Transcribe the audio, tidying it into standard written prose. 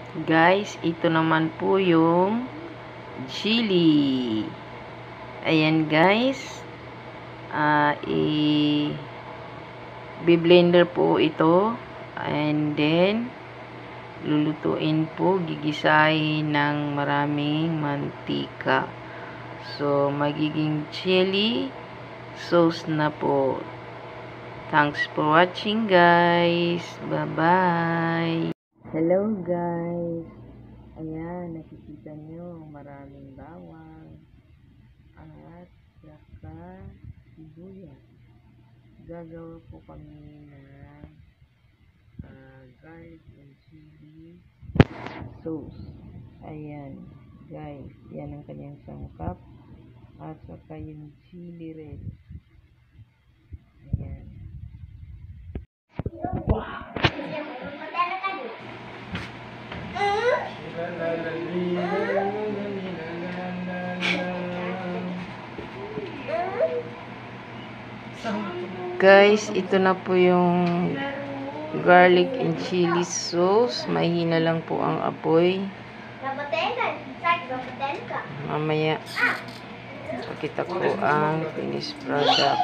Guys, ito naman po yung chili. Ayan guys. I-blender po ito. And then, lulutuin po, gigisahin ng maraming mantika. So, magiging chili sauce na po. Thanks for watching guys. Bye-bye. Hello guys. Ayan, nakikita nyo maraming bawang at saka sibuyas. Gagawa po kami ng garlic and chili sauce. Ayan guys, yan ang kanyang sangkap at saka yung chili red. Ayan. Guys, ito na po yung garlic and chili sauce. Mahina lang po ang apoy. Mamaya, pakita ko ang finished product.